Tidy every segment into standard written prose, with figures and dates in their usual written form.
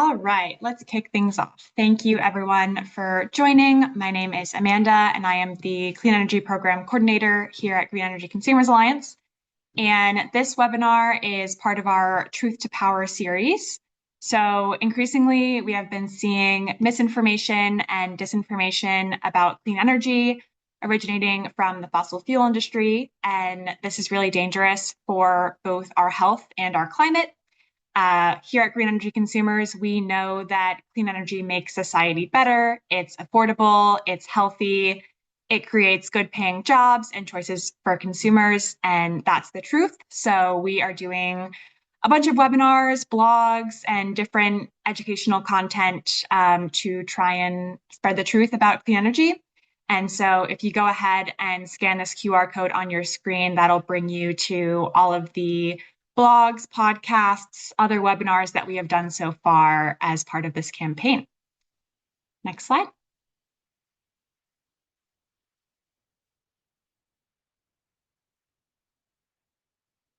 All right, let's kick things off. Thank you everyone for joining. My name is Amanda and I am the Clean Energy Program Coordinator here at Green Energy Consumers Alliance. And this webinar is part of our Truth to Power series. So increasingly, we have been seeing misinformation and disinformation about clean energy originating from the fossil fuel industry. And this is really dangerous for both our health and our climate. Here at Green Energy Consumers, we know that clean energy makes society better, it's affordable, it's healthy, it creates good paying jobs and choices for consumers, and that's the truth. So we are doing a bunch of webinars, blogs, and different educational content to try and spread the truth about clean energy. And so if you go ahead and scan this QR code on your screen, that'll bring you to all of the blogs, podcasts, other webinars that we have done so far as part of this campaign. Next slide.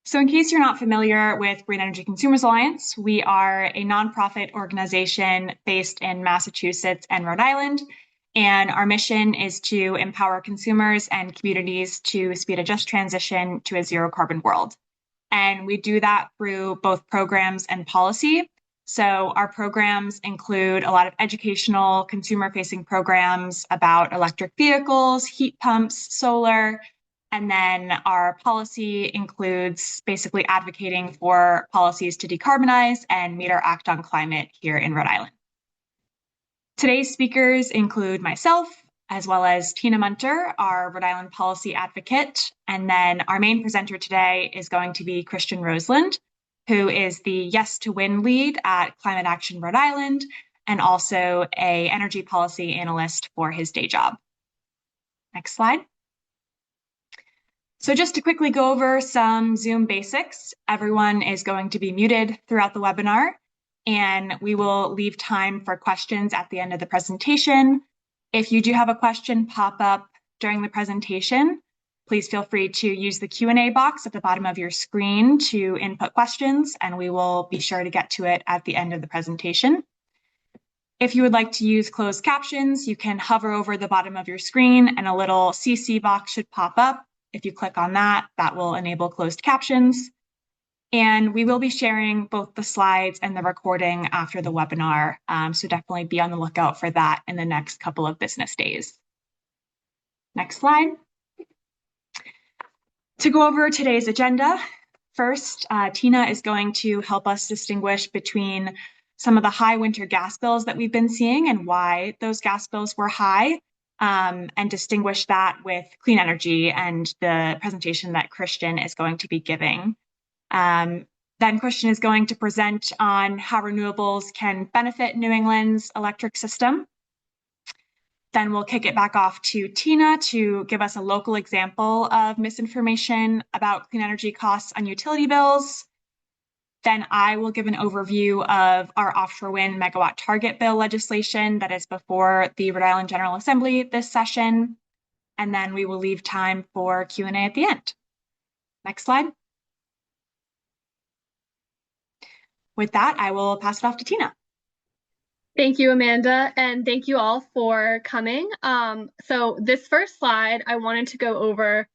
So in case you're not familiar with Green Energy Consumers Alliance, we are a nonprofit organization based in Massachusetts and Rhode Island. And our mission is to empower consumers and communities to speed a just transition to a zero carbon world. And we do that through both programs and policy. So our programs include a lot of educational, consumer-facing programs about electric vehicles, heat pumps, solar, and then our policy includes basically advocating for policies to decarbonize and meet our Act on Climate here in Rhode Island. Today's speakers include myself, as well as Tina Munter, our Rhode Island policy advocate. And then our main presenter today is going to be Christian Roseland, who is the Yes to Win lead at Climate Action Rhode Island, and also an energy policy analyst for his day job. Next slide. So just to quickly go over some Zoom basics, everyone is going to be muted throughout the webinar, and we will leave time for questions at the end of the presentation. If you do have a question pop up during the presentation, please feel free to use the Q&A box at the bottom of your screen to input questions, and we will be sure to get to it at the end of the presentation. If you would like to use closed captions, you can hover over the bottom of your screen and a little CC box should pop up. If you click on that, that will enable closed captions. And we will be sharing both the slides and the recording after the webinar, so definitely be on the lookout for that in the next couple of business days. Next slide. To go over today's agenda, first, Tina is going to help us distinguish between some of the high winter gas bills that we've been seeing and why those gas bills were high, and distinguish that with clean energy and the presentation that Christian is going to be giving. Then Christian is going to present on how renewables can benefit New England's electric system. Then we'll kick it back off to Tina to give us a local example of misinformation about clean energy costs on utility bills. Then I will give an overview of our offshore wind megawatt target bill legislation that is before the Rhode Island General Assembly this session. And then we will leave time for Q&A at the end. Next slide. With that, I will pass it off to Tina. Thank you, Amanda, and thank you all for coming. So this first slide, I wanted to go over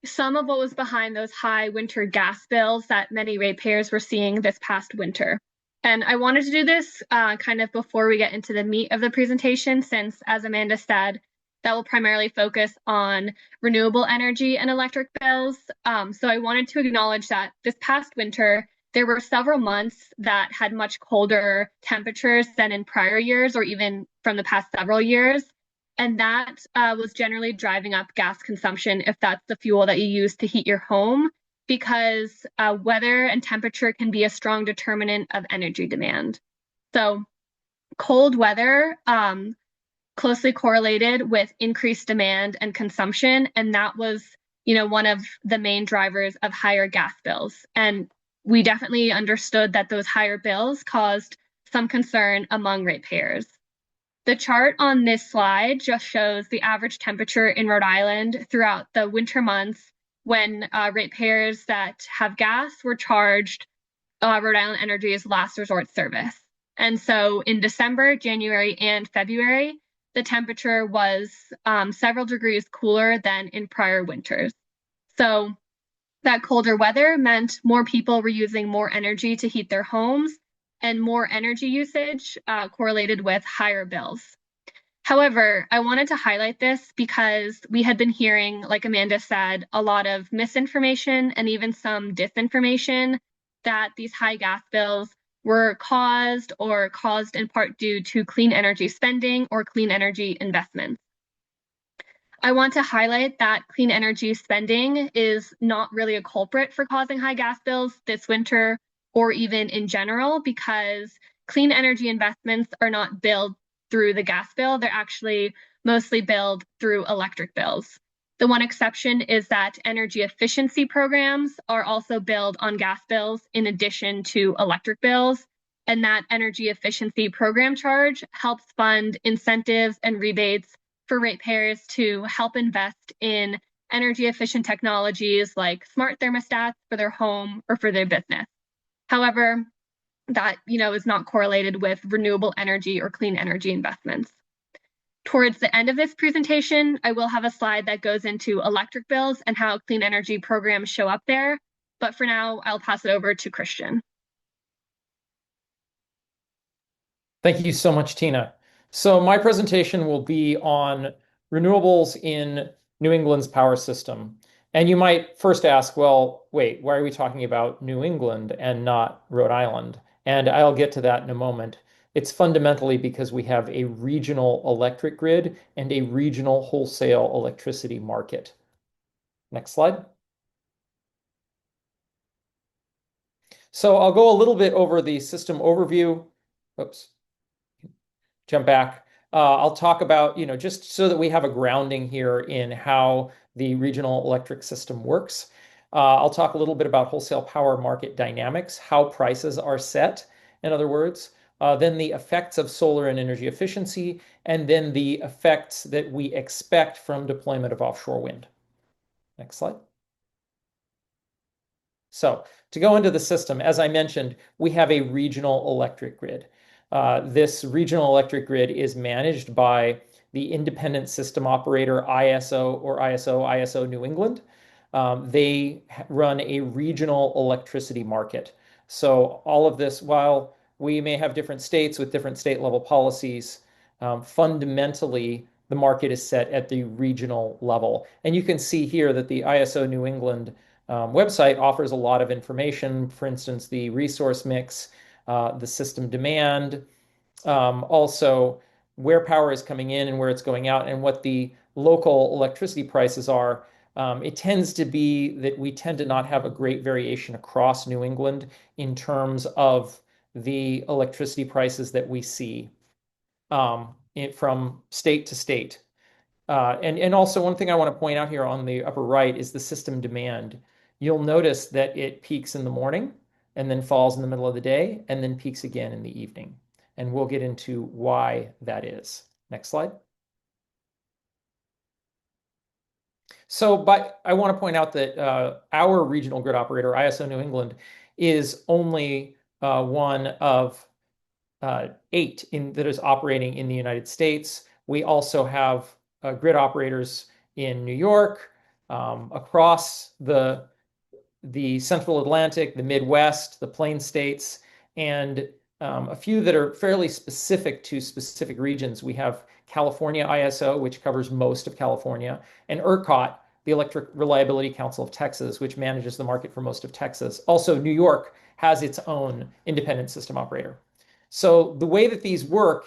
some of what was behind those high winter gas bills that many ratepayers were seeing this past winter. And I wanted to do this kind of before we get into the meat of the presentation, since, as Amanda said, that will primarily focus on renewable energy and electric bills. So I wanted to acknowledge that this past winter, there were several months that had much colder temperatures than in prior years, or even from the past several years. And that was generally driving up gas consumption if that's the fuel that you use to heat your home, because weather and temperature can be a strong determinant of energy demand. So cold weather closely correlated with increased demand and consumption, and that was, one of the main drivers of higher gas bills. And we definitely understood that those higher bills caused some concern among ratepayers. The chart on this slide just shows the average temperature in Rhode Island throughout the winter months when ratepayers that have gas were charged Rhode Island Energy's last resort service. And so in December, January, and February, the temperature was several degrees cooler than in prior winters. So that colder weather meant more people were using more energy to heat their homes, and more energy usage correlated with higher bills. However, I wanted to highlight this because we had been hearing, like Amanda said, a lot of misinformation and even some disinformation that these high gas bills were caused in part due to clean energy spending or clean energy investments. I want to highlight that clean energy spending is not really a culprit for causing high gas bills this winter or even in general, because clean energy investments are not billed through the gas bill. They're actually mostly billed through electric bills. The one exception is that energy efficiency programs are also billed on gas bills in addition to electric bills. And that energy efficiency program charge helps fund incentives and rebates for ratepayers to help invest in energy efficient technologies like smart thermostats for their home or for their business. However, that is not correlated with renewable energy or clean energy investments. Towards the end of this presentation, I will have a slide that goes into electric bills and how clean energy programs show up there. But for now, I'll pass it over to Christian. Thank you so much, Tina. So my presentation will be on renewables in New England's power system. And you might first ask, well, wait, why are we talking about New England and not Rhode Island? And I'll get to that in a moment. It's fundamentally because we have a regional electric grid and a regional wholesale electricity market. Next slide. So I'll go a little bit over the system overview. Oops. Jump back. I'll talk about, just so that we have a grounding here in how the regional electric system works. I'll talk a little bit about wholesale power market dynamics, how prices are set, in other words, then the effects of solar and energy efficiency, and then the effects that we expect from deployment of offshore wind. Next slide. So to go into the system, as I mentioned, we have a regional electric grid. This regional electric grid is managed by the independent system operator ISO or ISO New England. They run a regional electricity market. So all of this, while we may have different states with different state level policies, fundamentally the market is set at the regional level. And you can see here that the ISO New England website offers a lot of information. For instance, the resource mix, the system demand, also where power is coming in and where it's going out, and what the local electricity prices are. It tends to be that we tend to not have a great variation across New England in terms of the electricity prices that we see from state to state. And also one thing I want to point out here on the upper right is the system demand. You'll notice that it peaks in the morning and then falls in the middle of the day and then peaks again in the evening. And we'll get into why that is. Next slide. So I want to point out that our regional grid operator, ISO New England, is only one of 8 that is operating in the United States. We also have grid operators in New York, across the Central Atlantic, the Midwest, the Plain States, and a few that are fairly specific to specific regions. We have California ISO, which covers most of California, and ERCOT, the Electric Reliability Council of Texas, which manages the market for most of Texas. Also, New York has its own independent system operator. So the way that these work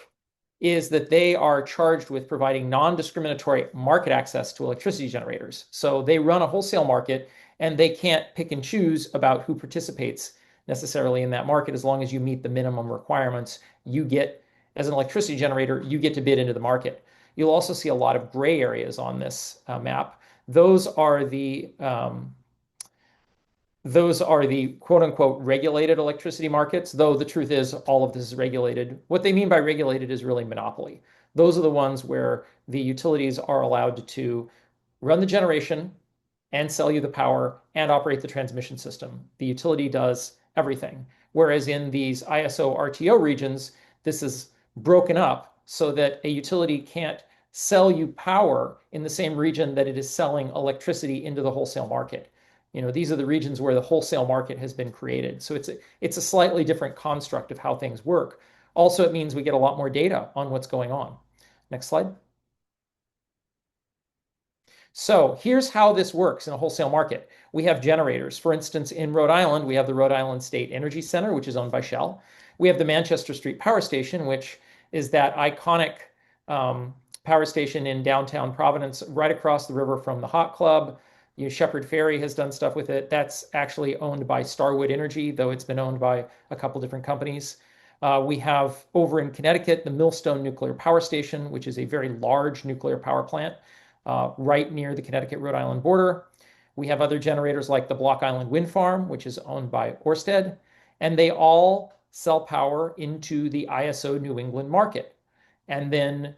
is that they are charged with providing non-discriminatory market access to electricity generators. So they run a wholesale market and they can't pick and choose about who participates necessarily in that market. As long as you meet the minimum requirements, you get, as an electricity generator, you get to bid into the market. You'll also see a lot of gray areas on this map. Those are the quote unquote regulated electricity markets, though the truth is all of this is regulated. What they mean by regulated is really monopoly. Those are the ones where the utilities are allowed to run the generation and sell you the power and operate the transmission system. The utility does everything. Whereas in these ISO RTO regions, this is broken up so that a utility can't sell you power in the same region that it is selling electricity into the wholesale market. These are the regions where the wholesale market has been created. So it's a slightly different construct of how things work. Also, it means we get a lot more data on what's going on. Next slide. So here's how this works in a wholesale market. We have generators. For instance, in Rhode Island, we have the Rhode Island State Energy Center, which is owned by Shell. We have the Manchester Street Power Station, which is that iconic power station in downtown Providence, right across the river from the Hot Club. Shepherd Ferry has done stuff with it. That's actually owned by Starwood Energy, though it's been owned by a couple different companies. We have over in Connecticut, the Millstone Nuclear Power Station, which is a very large nuclear power plant right near the Connecticut-Rhode Island border. We have other generators like the Block Island Wind Farm, which is owned by Ørsted, and they all sell power into the ISO New England market. And then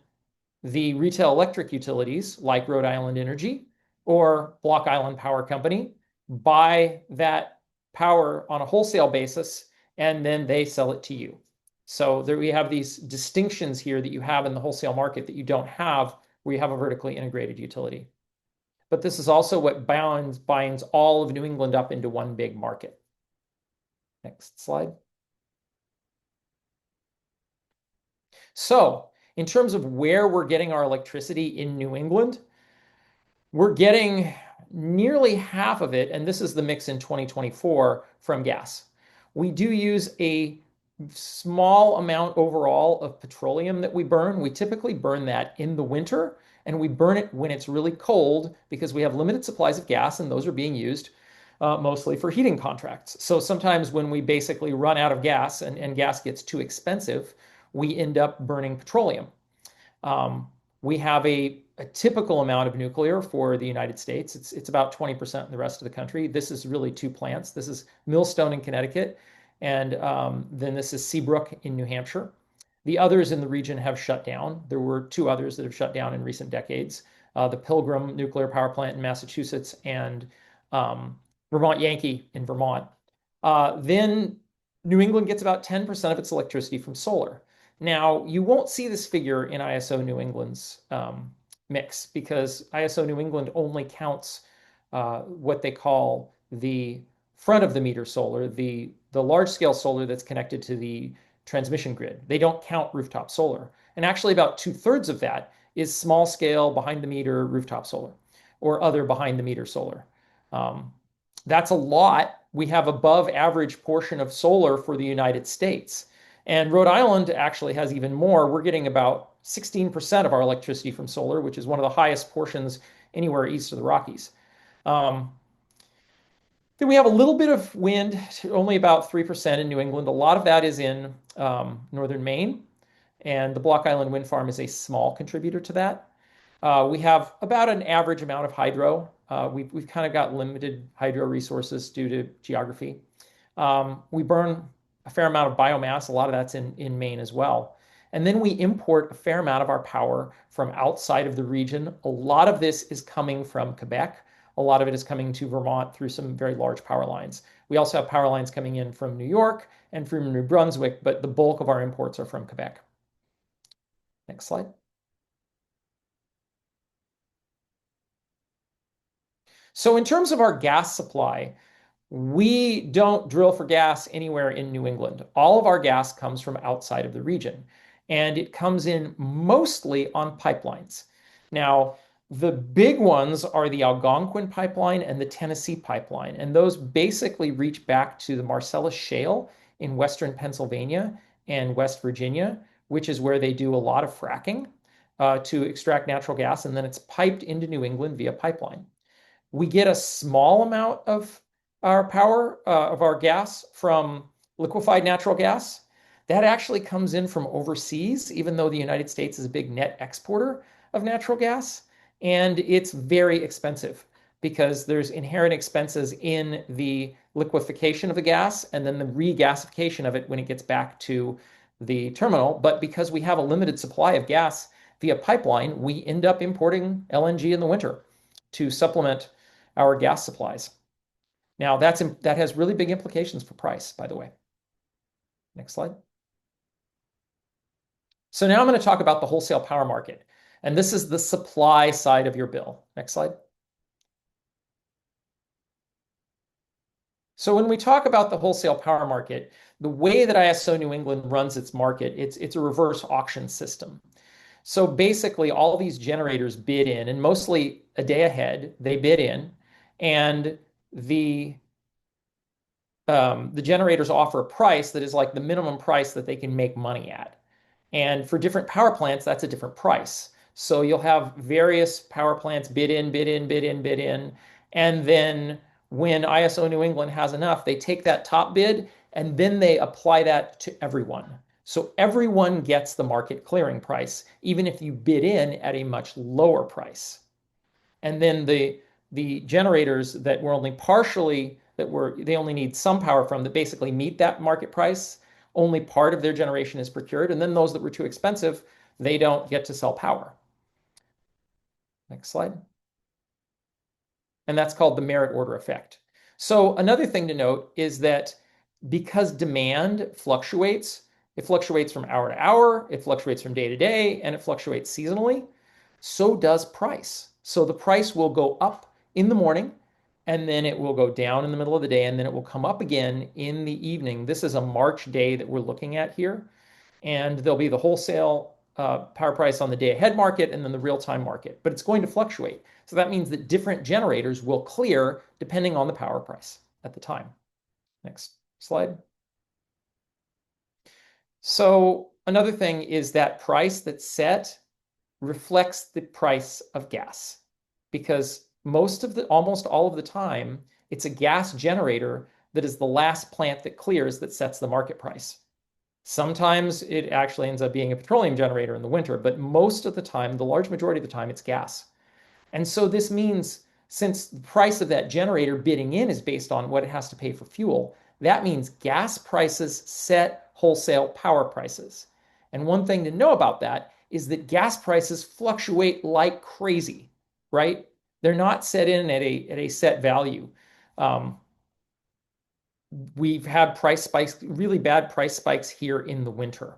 the retail electric utilities like Rhode Island Energy or Block Island Power Company buy that power on a wholesale basis, and then they sell it to you. So there we have these distinctions here that you have in the wholesale market that you don't have where you have a vertically integrated utility. But this is also what binds all of New England up into one big market. Next slide. So in terms of where we're getting our electricity in New England, we're getting nearly half of it, and this is the mix in 2024, from gas. We do use a small amount overall of petroleum that we burn. We typically burn that in the winter, and we burn it when it's really cold because we have limited supplies of gas, and those are being used mostly for heating contracts. So sometimes when we basically run out of gas and gas gets too expensive, we end up burning petroleum. We have a typical amount of nuclear for the United States. It's about 20% in the rest of the country. This is really two plants. This is Millstone in Connecticut, and then this is Seabrook in New Hampshire. The others in the region have shut down. There were two others that have shut down in recent decades. The Pilgrim Nuclear Power Plant in Massachusetts and Vermont Yankee in Vermont. Then New England gets about 10% of its electricity from solar. Now, you won't see this figure in ISO New England's mix because ISO New England only counts what they call the front of the meter solar, the large scale solar that's connected to the transmission grid. They don't count rooftop solar. And actually about 2/3 of that is small scale behind the meter rooftop solar or other behind the meter solar. That's a lot. We have above average portion of solar for the United States. And Rhode Island actually has even more. We're getting about 16% of our electricity from solar, which is one of the highest portions anywhere east of the Rockies. Then we have a little bit of wind, only about 3% in New England. A lot of that is in northern Maine, and the Block Island Wind Farm is a small contributor to that. We have about an average amount of hydro. We've kind of got limited hydro resources due to geography. We burn a fair amount of biomass. A lot of that's in Maine as well. And then we import a fair amount of our power from outside of the region. A lot of this is coming from Quebec. A lot of it is coming to Vermont through some very large power lines. We also have power lines coming in from New York and from New Brunswick, but the bulk of our imports are from Quebec. Next slide. So in terms of our gas supply, we don't drill for gas anywhere in New England. All of our gas comes from outside of the region, and it comes in mostly on pipelines. Now, the big ones are the Algonquin pipeline and the Tennessee pipeline, and those basically reach back to the Marcellus Shale in western Pennsylvania and West Virginia, which is where they do a lot of fracking to extract natural gas, and then it's piped into New England via pipeline. We get a small amount of our power, of our gas from liquefied natural gas. That actually comes in from overseas, even though the United States is a big net exporter of natural gas. And it's very expensive because there's inherent expenses in the liquefaction of the gas and then the regasification of it when it gets back to the terminal. But because we have a limited supply of gas via pipeline, we end up importing LNG in the winter to supplement our gas supplies. Now, that has really big implications for price, by the way. Next slide. So now I'm going to talk about the wholesale power market. And this is the supply side of your bill. Next slide. So when we talk about the wholesale power market, the way that ISO New England runs its market, it's a reverse auction system. So basically, all these generators bid in, and mostly a day ahead, they bid in, and the the generators offer a price that is like the minimum price that they can make money at. And for different power plants, that's a different price. So you'll have various power plants bid in, bid in, bid in, bid in. And then when ISO New England has enough, they take that top bid and then they apply that to everyone. So everyone gets the market clearing price, even if you bid in at a much lower price. And then the generators that were only partially they only need some power from that basically meet that market price, only part of their generation is procured, and then those that were too expensive, they don't get to sell power. Next slide. And that's called the merit order effect. So another thing to note is that because demand fluctuates, it fluctuates from hour to hour, it fluctuates from day to day, and it fluctuates seasonally, so does price. So the price will go up in the morning, and then it will go down in the middle of the day, and then it will come up again in the evening. This is a March day that we're looking at here, and there'll be the wholesale power price on the day ahead market and then the real-time market, but it's going to fluctuate. So that means that different generators will clear depending on the power price at the time. Next slide. So another thing is that price that's set reflects the price of gas, because almost all of the time, it's a gas generator that is the last plant that clears that sets the market price. Sometimes it actually ends up being a petroleum generator in the winter, but most of the time, the large majority of the time, it's gas. And so this means since the price of that generator bidding in is based on what it has to pay for fuel, that means gas prices set wholesale power prices. And one thing to know about that is that gas prices fluctuate like crazy, right? They're not set in at a set value. We've had price spikes, really bad price spikes here in the winter,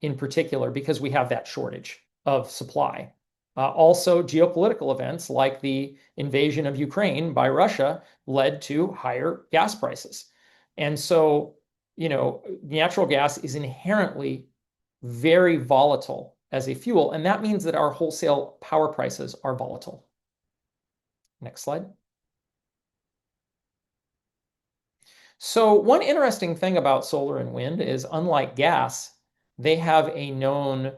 in particular, because we have that shortage of supply. Also, geopolitical events like the invasion of Ukraine by Russia led to higher gas prices. And so, natural gas is inherently very volatile as a fuel, and that means that our wholesale power prices are volatile. Next slide. So one interesting thing about solar and wind is, unlike gas, they have a known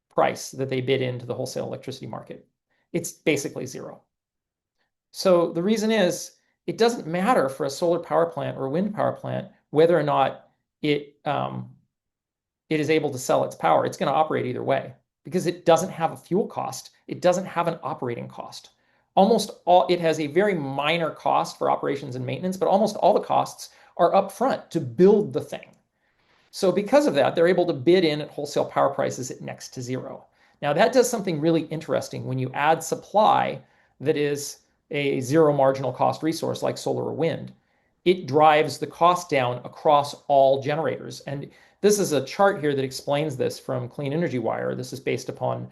price that they bid into the wholesale electricity market. It's basically zero. So the reason is it doesn't matter for a solar power plant or a wind power plant whether or not it is able to sell its power. It's going to operate either way because it doesn't have a fuel cost. It doesn't have an operating cost. It has a very minor cost for operations and maintenance, but almost all the costs are upfront to build the thing. So because of that, they're able to bid in at wholesale power prices at next to zero. Now that does something really interesting when you add supply that is a zero marginal cost resource like solar or wind. It drives the cost down across all generators. And this is a chart here that explains this from Clean Energy Wire. This is based upon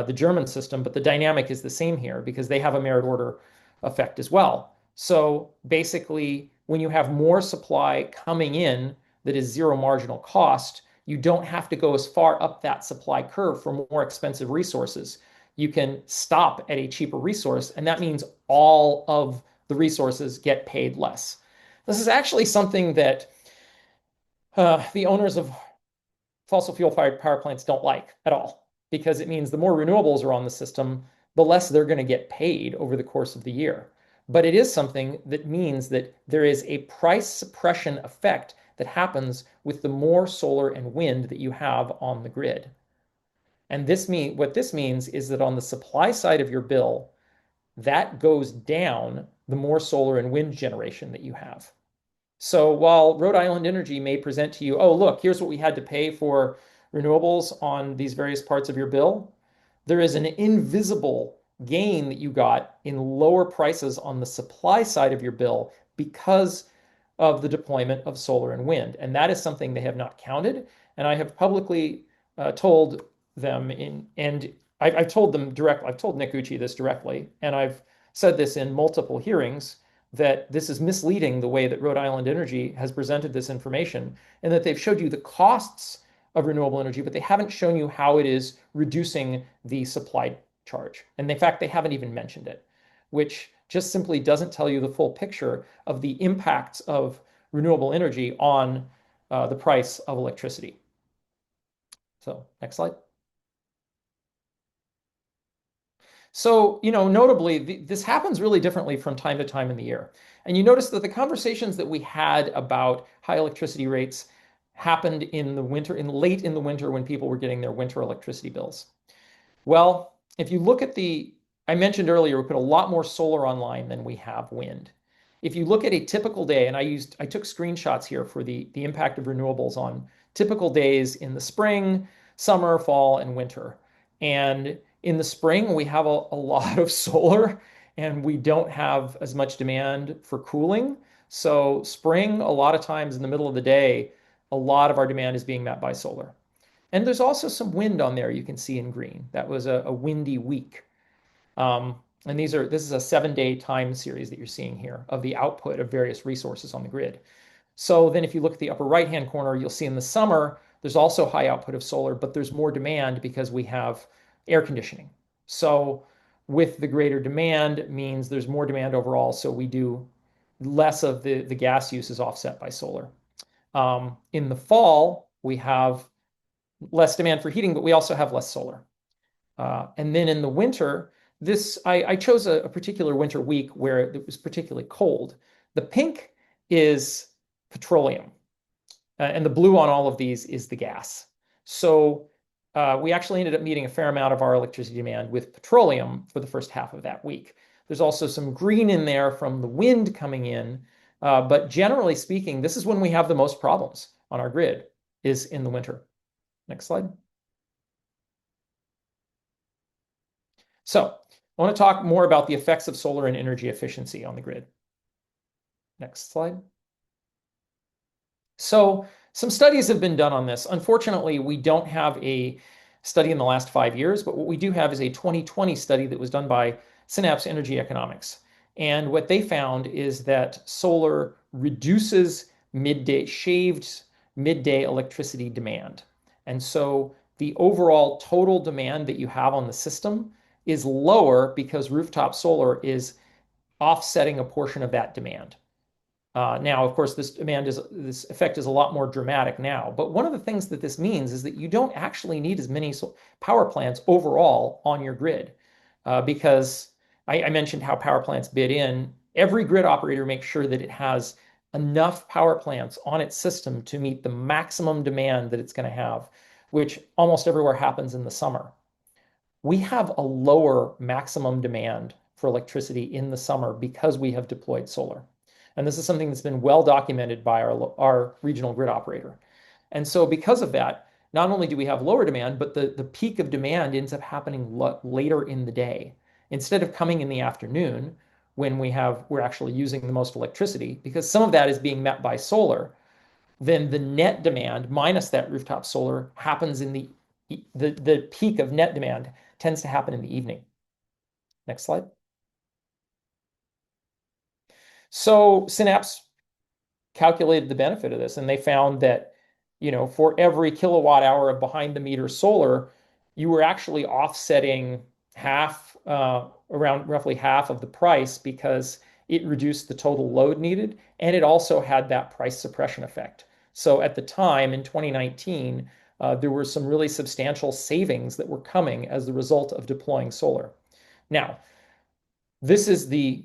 the German system, but the dynamic is the same here because they have a merit order effect as well. So basically, when you have more supply coming in that is zero marginal cost, you don't have to go as far up that supply curve for more expensive resources. You can stop at a cheaper resource, and that means all of the resources get paid less. This is actually something that the owners of fossil fuel-fired power plants don't like at all, because it means the more renewables are on the system, the less they're going to get paid over the course of the year. But it is something that means that there is a price suppression effect that happens with the more solar and wind that you have on the grid. And what this means is that on the supply side of your bill, that goes down the more solar and wind generation that you have. So while Rhode Island Energy may present to you, oh, look, here's what we had to pay for renewables on these various parts of your bill, there is an invisible gain that you got in lower prices on the supply side of your bill because of the deployment of solar and wind. And that is something they have not counted. And I have publicly told them and I've told them directly, I've told Nick Ucci this directly, and I've said this in multiple hearings that this is misleading the way that Rhode Island Energy has presented this information, and that they've showed you the costs of renewable energy, but they haven't shown you how it is reducing the supply charge. And in fact, they haven't even mentioned it, which just simply doesn't tell you the full picture of the impacts of renewable energy on the price of electricity. So next slide. So, notably, this happens really differently from time to time in the year. And you notice that the conversations that we had about high electricity rates happened in the winter, late in the winter when people were getting their winter electricity bills. Well, if you look at I mentioned earlier, we put a lot more solar online than we have wind. If you look at a typical day, and I took screenshots here for the impact of renewables on typical days in the spring, summer, fall, and winter. And in the spring, we have a lot of solar and we don't have as much demand for cooling. So spring, a lot of times in the middle of the day, a lot of our demand is being met by solar. And there's also some wind on there you can see in green. That was a windy week. And this is a 7-day time series that you're seeing here of the output of various resources on the grid. So then if you look at the upper right-hand corner, you'll see in the summer, there's also high output of solar, but there's more demand because we have air conditioning. So with the greater demand means there's more demand overall. So we do less of the gas use is offset by solar. In the fall, we have less demand for heating, but we also have less solar. And then in the winter, I chose a particular winter week where it was particularly cold. The pink is petroleum, and the blue on all of these is the gas. So we actually ended up meeting a fair amount of our electricity demand with petroleum for the first half of that week. There's also some green in there from the wind coming in, but generally speaking, this is when we have the most problems on our grid, is in the winter. Next slide. So I want to talk more about the effects of solar and energy efficiency on the grid. Next slide. So some studies have been done on this. Unfortunately, we don't have a study in the last 5 years, but what we do have is a 2020 study that was done by Synapse Energy Economics. And what they found is that solar reduces shaved midday electricity demand. And so the overall total demand that you have on the system is lower because rooftop solar is offsetting a portion of that demand. Now, of course, this effect is a lot more dramatic now. But one of the things that this means is that you don't actually need as many power plants overall on your grid, because I mentioned how power plants bid in. Every grid operator makes sure that it has enough power plants on its system to meet the maximum demand that it's going to have, which almost everywhere happens in the summer. We have a lower maximum demand for electricity in the summer because we have deployed solar. And this is something that's been well documented by our regional grid operator. And so because of that, not only do we have lower demand, but the peak of demand ends up happening later in the day. Instead of coming in the afternoon when we're actually using the most electricity, because some of that is being met by solar, then the net demand minus that rooftop solar happens in the peak of net demand tends to happen in the evening. Next slide. So Synapse calculated the benefit of this, and they found that, for every kilowatt hour of behind the meter solar, you were actually offsetting around roughly half of the price because it reduced the total load needed, and it also had that price suppression effect. So at the time in 2019, there were some really substantial savings that were coming as the result of deploying solar. Now, this is the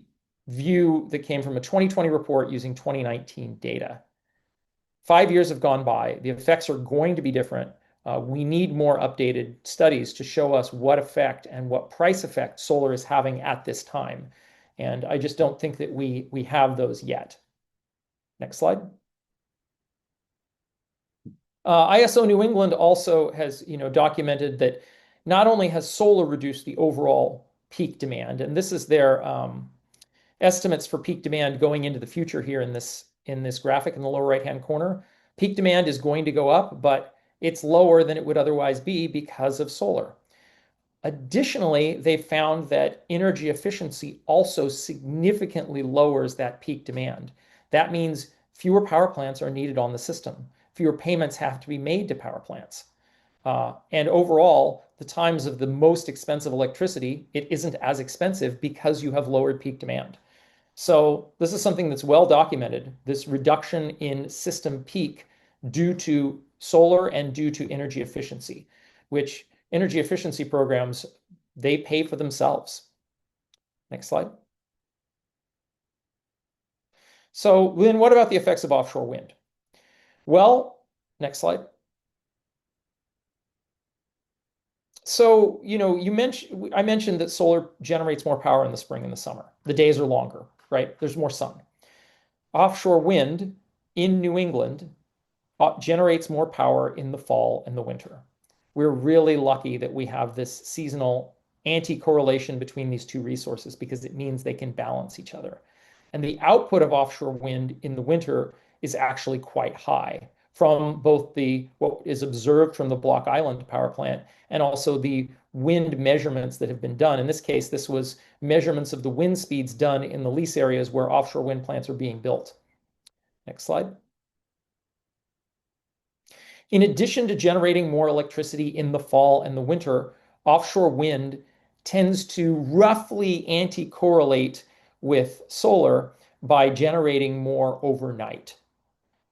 view that came from a 2020 report using 2019 data. 5 years have gone by. The effects are going to be different. We need more updated studies to show us what effect and what price effect solar is having at this time. And I just don't think that we have those yet. Next slide. ISO New England also has documented that not only has solar reduced the overall peak demand, and this is their estimates for peak demand going into the future here in this graphic in the lower right-hand corner. Peak demand is going to go up, but it's lower than it would otherwise be because of solar. Additionally, they found that energy efficiency also significantly lowers that peak demand. That means fewer power plants are needed on the system. Fewer payments have to be made to power plants. And overall, the times of the most expensive electricity, it isn't as expensive because you have lowered peak demand. So this is something that's well documented, this reduction in system peak due to solar and due to energy efficiency, which energy efficiency programs, they pay for themselves. Next slide. So then what about the effects of offshore wind? Well, next slide. So, I mentioned that solar generates more power in the spring and the summer. The days are longer, right? There's more sun. Offshore wind in New England generates more power in the fall and the winter. We're really lucky that we have this seasonal anti-correlation between these two resources because it means they can balance each other. And the output of offshore wind in the winter is actually quite high from both what is observed from the Block Island power plant and also the wind measurements that have been done. In this case, this was measurements of the wind speeds done in the lease areas where offshore wind plants are being built. Next slide. In addition to generating more electricity in the fall and the winter, offshore wind tends to roughly anti-correlate with solar by generating more overnight.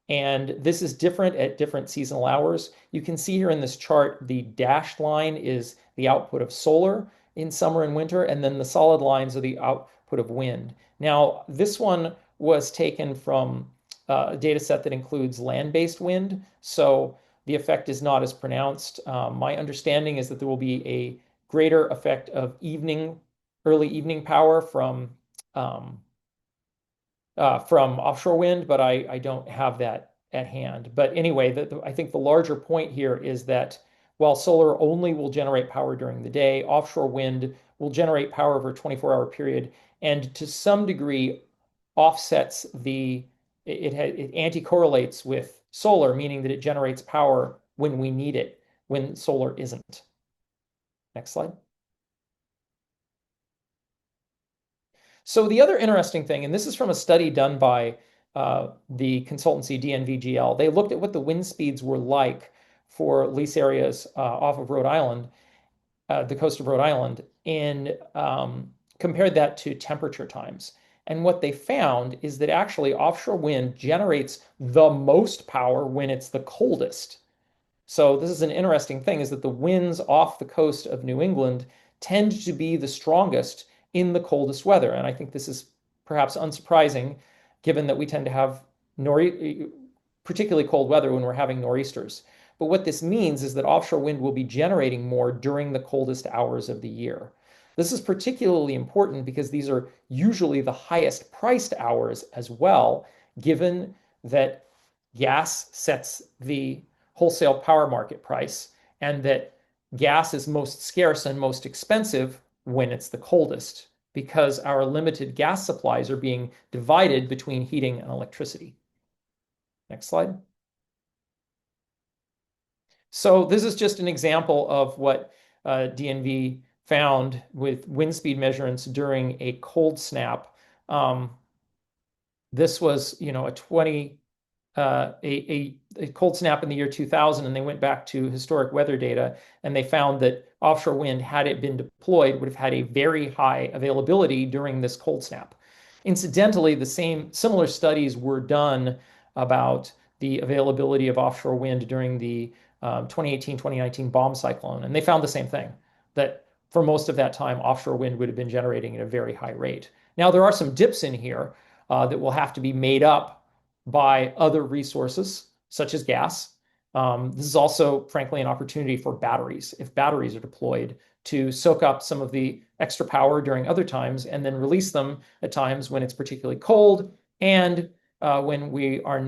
And this is different at different seasonal hours. You can see here in this chart, the dashed line is the output of solar in summer and winter, and then the solid lines are the output of wind. Now, this one was taken from a data set that includes land-based wind, so the effect is not as pronounced. My understanding is that there will be a greater effect of early evening power from offshore wind, but I don't have that at hand. But anyway, I think the larger point here is that while solar only will generate power during the day, offshore wind will generate power over a 24-hour period and to some degree offsets it anti-correlates with solar, meaning that it generates power when we need it, when solar isn't. Next slide. So the other interesting thing, and this is from a study done by the consultancy DNVGL, they looked at what the wind speeds were like for lease areas off of Rhode Island, the coast of Rhode Island, and compared that to temperature times. And what they found is that actually offshore wind generates the most power when it's the coldest. So this is an interesting thing, is that the winds off the coast of New England tend to be the strongest in the coldest weather. And I think this is perhaps unsurprising, given that we tend to have particularly cold weather when we're having nor'easters. But what this means is that offshore wind will be generating more during the coldest hours of the year. This is particularly important because these are usually the highest priced hours as well, given that gas sets the wholesale power market price and that gas is most scarce and most expensive when it's the coldest because our limited gas supplies are being divided between heating and electricity. Next slide. So this is just an example of what DNV found with wind speed measurements during a cold snap. This was, a cold snap in the year 2000, and they went back to historic weather data, and they found that offshore wind, had it been deployed, would have had a very high availability during this cold snap. Incidentally, similar studies were done about the availability of offshore wind during the 2018-2019 bomb cyclone, and they found the same thing, that for most of that time, offshore wind would have been generating at a very high rate. Now, there are some dips in here that will have to be made up by other resources, such as gas. This is also, frankly, an opportunity for batteries. If batteries are deployed to soak up some of the extra power during other times and then release them at times when it's particularly cold and when we are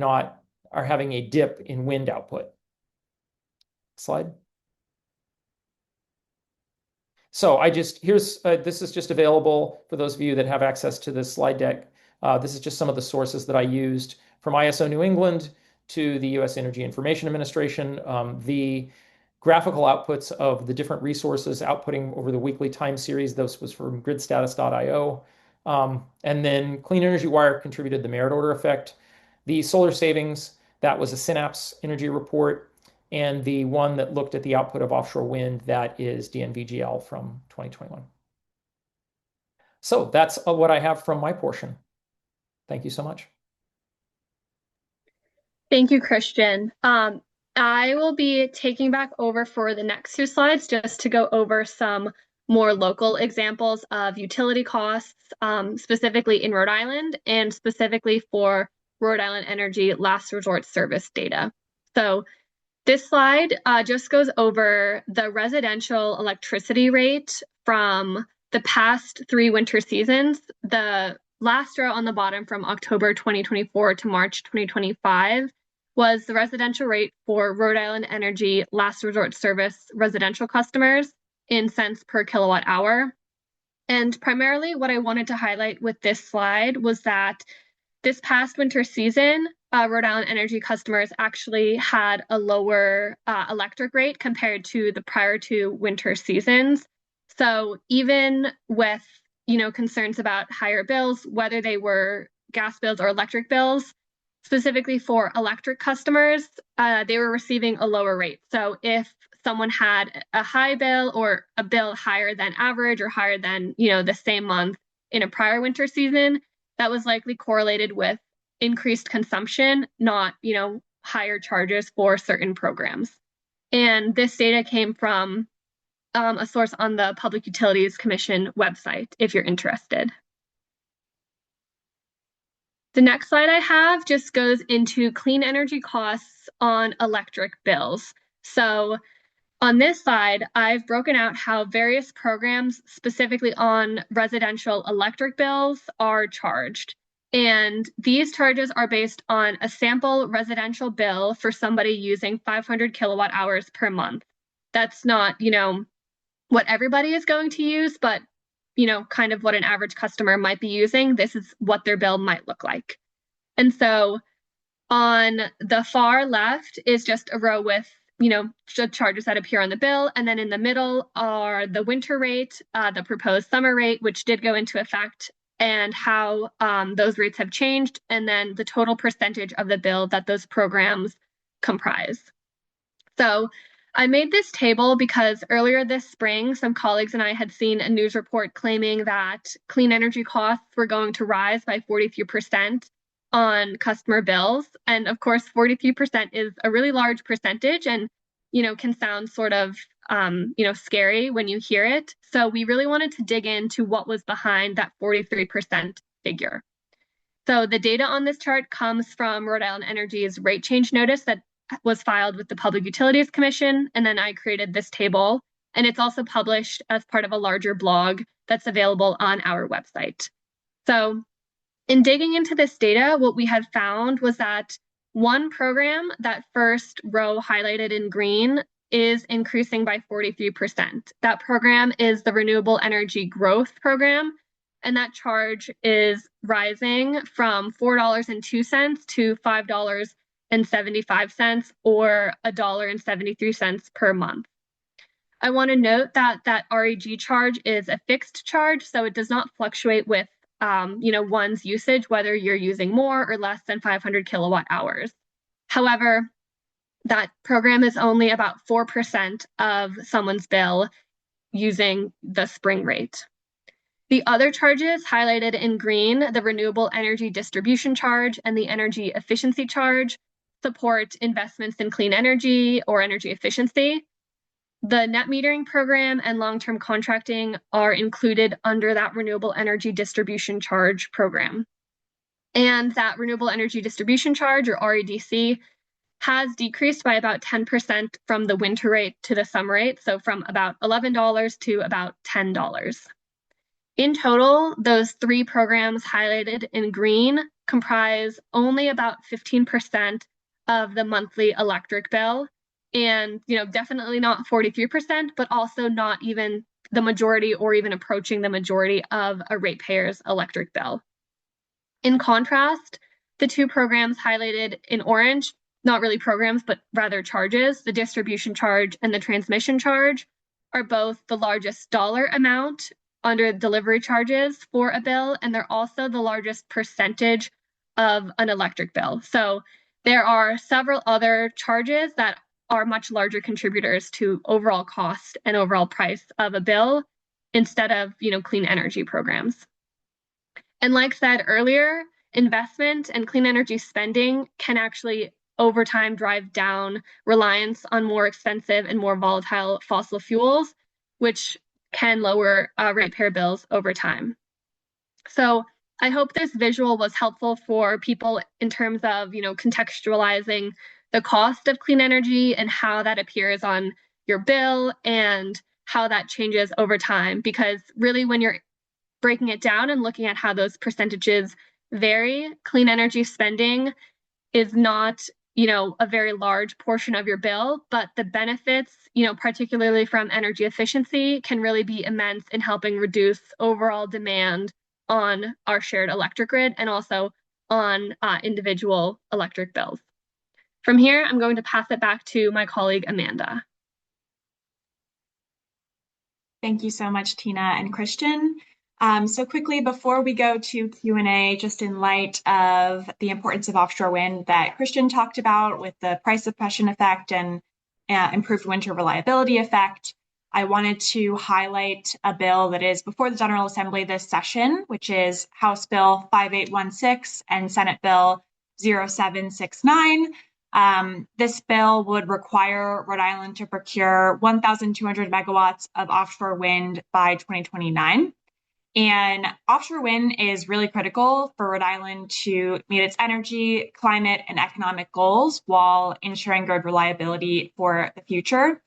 having a dip in wind output. Slide. So this is just available for those of you that have access to this slide deck. This is just some of the sources that I used from ISO New England, to the U.S. Energy Information Administration. The graphical outputs of the different resources outputting over the weekly time series, this was from gridstatus.io. And then Clean Energy Wire contributed the merit order effect. The solar savings, that was a Synapse Energy report. And the one that looked at the output of offshore wind, that is DNVGL from 2021. So that's what I have from my portion. Thank you so much. Thank you, Christian. I will be taking back over for the next two slides just to go over some more local examples of utility costs, specifically in Rhode Island and specifically for Rhode Island Energy last resort service data. So this slide just goes over the residential electricity rate from the past 3 winter seasons. The last row on the bottom from October 2024 to March 2025 was the residential rate for Rhode Island Energy last resort service residential customers in cents per kilowatt hour. And primarily what I wanted to highlight with this slide was that this past winter season, Rhode Island Energy customers actually had a lower electric rate compared to the prior 2 winter seasons. So even with, concerns about higher bills, whether they were gas bills or electric bills, specifically for electric customers, they were receiving a lower rate. So if someone had a high bill or a bill higher than average or higher than, the same month in a prior winter season, that was likely correlated with increased consumption, not, higher charges for certain programs. And this data came from a source on the Public Utilities Commission website, if you're interested. The next slide I have just goes into clean energy costs on electric bills. So on this slide, I've broken out how various programs specifically on residential electric bills are charged. And these charges are based on a sample residential bill for somebody using 500 kilowatt hours per month. That's not, what everybody is going to use, but, kind of what an average customer might be using. This is what their bill might look like. And so on the far left is just a row with, the charges that appear on the bill. And then in the middle are the winter rate, the proposed summer rate, which did go into effect, and how those rates have changed, and then the total percentage of the bill that those programs comprise. So I made this table because earlier this spring, some colleagues and I had seen a news report claiming that clean energy costs were going to rise by 43% on customer bills. And of course, 43% is a really large percentage and, can sound sort of, scary when you hear it. So we really wanted to dig into what was behind that 43% figure. So the data on this chart comes from Rhode Island Energy's rate change notice that was filed with the Public Utilities Commission. And then I created this table, and it's also published as part of a larger blog that's available on our website. So in digging into this data, what we had found was that one program, that first row highlighted in green, is increasing by 43%. That program is the Renewable Energy Growth Program, and that charge is rising from $4.02 to $5.75, or $1.73 per month. I want to note that that REG charge is a fixed charge, so it does not fluctuate with one's usage, whether you're using more or less than 500 kilowatt hours. However, that program is only about 4% of someone's bill using the spring rate. The other charges highlighted in green, the renewable energy distribution charge and the energy efficiency charge, support investments in clean energy or energy efficiency. The net metering program and long-term contracting are included under that renewable energy distribution charge program. And that renewable energy distribution charge, or REDC, has decreased by about 10% from the winter rate to the summer rate, so from about $11 to about $10. In total, those 3 programs highlighted in green comprise only about 15% of the monthly electric bill. And, definitely not 43%, but also not even the majority or even approaching the majority of a ratepayer's electric bill. In contrast, the 2 programs highlighted in orange, not really programs, but rather charges. The distribution charge and the transmission charge are both the largest dollar amount under delivery charges for a bill, and they're also the largest percentage of an electric bill. So there are several other charges that are much larger contributors to overall cost and overall price of a bill instead of, clean energy programs. And like said earlier, investment and clean energy spending can actually over time drive down reliance on more expensive and more volatile fossil fuels, which can lower ratepayer bills over time. So I hope this visual was helpful for people in terms of, contextualizing the cost of clean energy and how that appears on your bill and how that changes over time. Because really, when you're breaking it down and looking at how those percentages vary, clean energy spending is not, a very large portion of your bill, but the benefits, particularly from energy efficiency, can really be immense in helping reduce overall demand on our shared electric grid and also on individual electric bills. From here, I'm going to pass it back to my colleague, Amanda. Thank you so much, Tina and Christian. So quickly, before we go to Q&A, just in light of the importance of offshore wind that Christian talked about with the price suppression effect and improved winter reliability effect, I wanted to highlight a bill that is before the General Assembly this session, which is House Bill 5816 and Senate Bill 0769. This bill would require Rhode Island to procure 1,200 megawatts of offshore wind by 2029. And offshore wind is really critical for Rhode Island to meet its energy, climate, and economic goals while ensuring grid reliability for the future.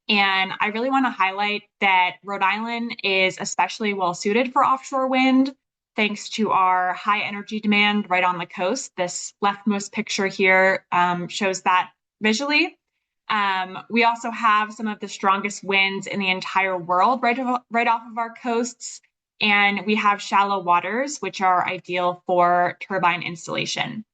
And I really want to highlight that Rhode Island is especially well suited for offshore wind, thanks to our high energy demand right on the coast. This leftmost picture here shows that visually. We also have some of the strongest winds in the entire world right off of our coasts. And we have shallow waters, which are ideal for turbine installation.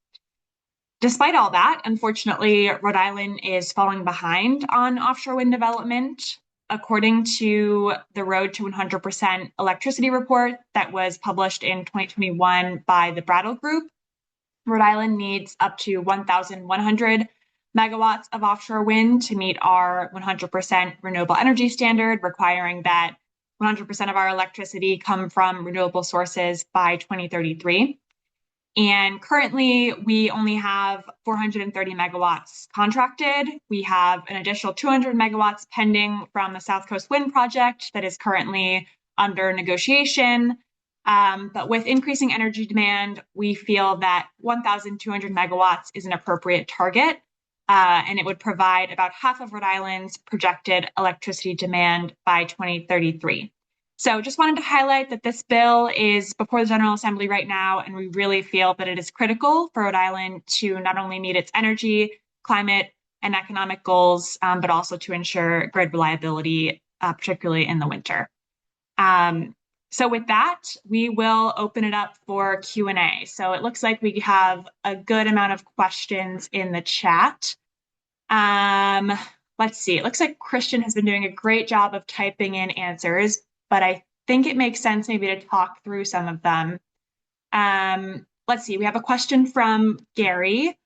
Despite all that, unfortunately, Rhode Island is falling behind on offshore wind development. According to the Road to 100% Electricity report that was published in 2021 by the Brattle Group, Rhode Island needs up to 1,100 megawatts of offshore wind to meet our 100% renewable energy standard, requiring that 100% of our electricity come from renewable sources by 2033. And currently, we only have 430 megawatts contracted. We have an additional 200 megawatts pending from the South Coast Wind Project that is currently under negotiation. But with increasing energy demand, we feel that 1,200 megawatts is an appropriate target, and it would provide about half of Rhode Island's projected electricity demand by 2033. So just wanted to highlight that this bill is before the General Assembly right now, and we really feel that it is critical for Rhode Island to not only meet its energy, climate, and economic goals, but also to ensure grid reliability, particularly in the winter. So with that, we will open it up for Q&A. So it looks like we have a good amount of questions in the chat. Let's see. It looks like Christian has been doing a great job of typing in answers, but I think it makes sense maybe to talk through some of them. Let's see. We have a question from Gary.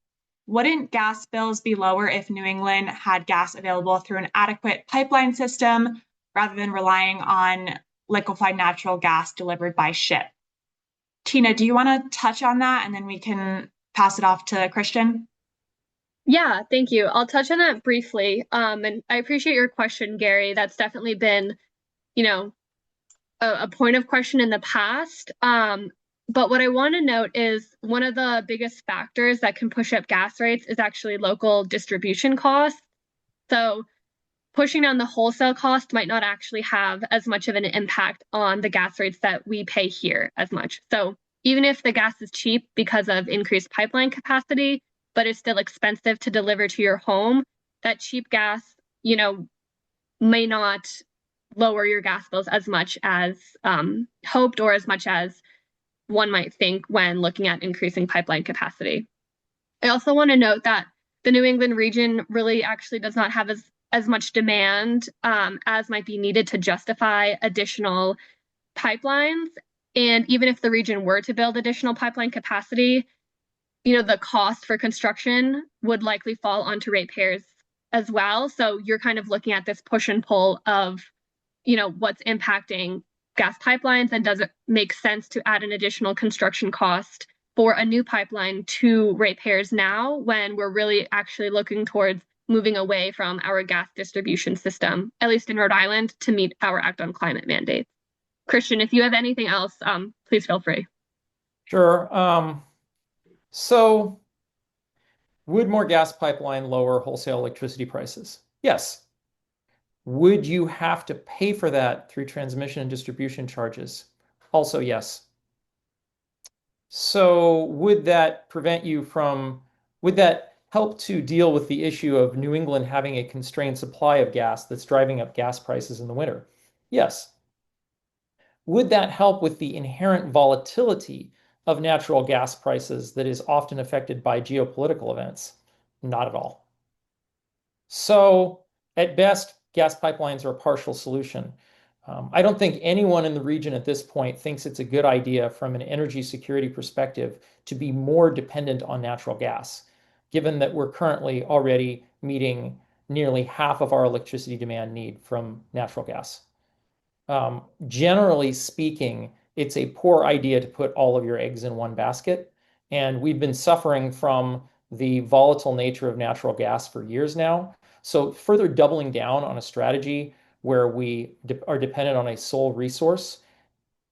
Wouldn't gas bills be lower if New England had gas available through an adequate pipeline system rather than relying on liquefied natural gas delivered by ship? Tina, do you want to touch on that and then we can pass it off to Christian? Yeah, thank you. I'll touch on that briefly. And I appreciate your question, Gary. That's definitely been, a point of question in the past. But what I want to note is one of the biggest factors that can push up gas rates is actually local distribution costs. So pushing down the wholesale cost might not actually have as much of an impact on the gas rates that we pay here as much. So even if the gas is cheap because of increased pipeline capacity, but it's still expensive to deliver to your home, that cheap gas, may not lower your gas bills as much as hoped or as much as one might think when looking at increasing pipeline capacity. I also want to note that the New England region really actually does not have as much demand as might be needed to justify additional pipelines. And even if the region were to build additional pipeline capacity, the cost for construction would likely fall onto ratepayers as well. So you're kind of looking at this push and pull of, what's impacting gas pipelines, and does it make sense to add an additional construction cost for a new pipeline to ratepayers now when we're really actually looking towards moving away from our gas distribution system, at least in Rhode Island, to meet our Act on Climate mandates. Christian, if you have anything else, please feel free. Sure. So would more gas pipeline lower wholesale electricity prices? Yes. Would you have to pay for that through transmission and distribution charges? Also, yes. So would that would that help to deal with the issue of New England having a constrained supply of gas that's driving up gas prices in the winter? Yes. Would that help with the inherent volatility of natural gas prices that is often affected by geopolitical events? Not at all. So at best, gas pipelines are a partial solution. I don't think anyone in the region at this point thinks it's a good idea from an energy security perspective to be more dependent on natural gas, given that we're currently already meeting nearly half of our electricity demand need from natural gas. Generally speaking, it's a poor idea to put all of your eggs in one basket. And we've been suffering from the volatile nature of natural gas for years now. So further doubling down on a strategy where we are dependent on a sole resource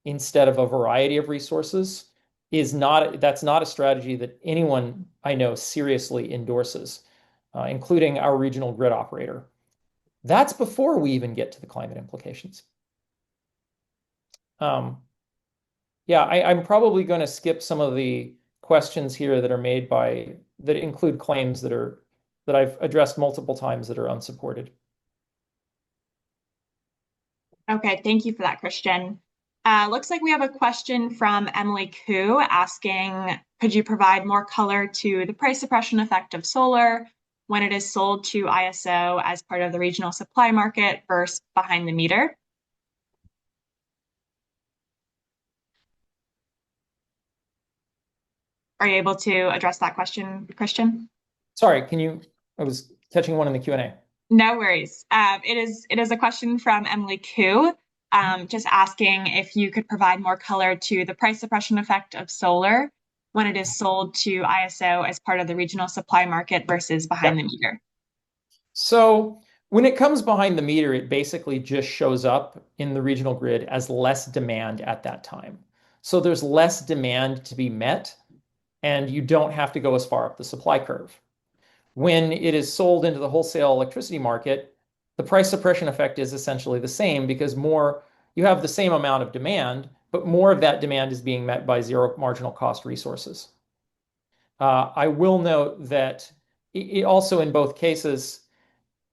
instead of a variety of resources that's not a strategy that anyone I know seriously endorses, including our regional grid operator. That's before we even get to the climate implications. Yeah, I'm probably going to skip some of the questions here that are made that include claims that I've addressed multiple times that are unsupported. Okay, thank you for that, Christian. Looks like we have a question from Emily Koo asking, could you provide more color to the price suppression effect of solar when it is sold to ISO as part of the regional supply market versus behind the meter? Are you able to address that question, Christian? Sorry, I was catching one in the Q&A. No worries. It is a question from Emily Koo, just asking if you could provide more color to the price suppression effect of solar when it is sold to ISO as part of the regional supply market versus behind the meter. So when it comes behind the meter, it basically just shows up in the regional grid as less demand at that time. So there's less demand to be met, and you don't have to go as far up the supply curve. When it is sold into the wholesale electricity market, the price suppression effect is essentially the same because you have the same amount of demand, but more of that demand is being met by zero marginal cost resources. I will note that it also in both cases,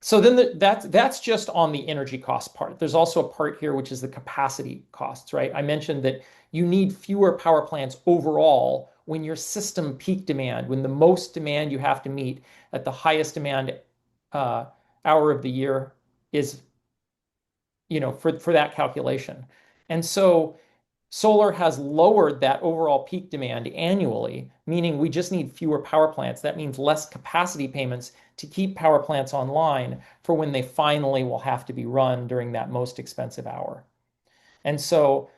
so then that's just on the energy cost part. There's also a part here which is the capacity costs, right? I mentioned that you need fewer power plants overall when your system peak demand, when the most demand you have to meet at the highest demand hour of the year is, for that calculation. And so solar has lowered that overall peak demand annually, meaning we just need fewer power plants. That means less capacity payments to keep power plants online for when they finally will have to be run during that most expensive hour. And so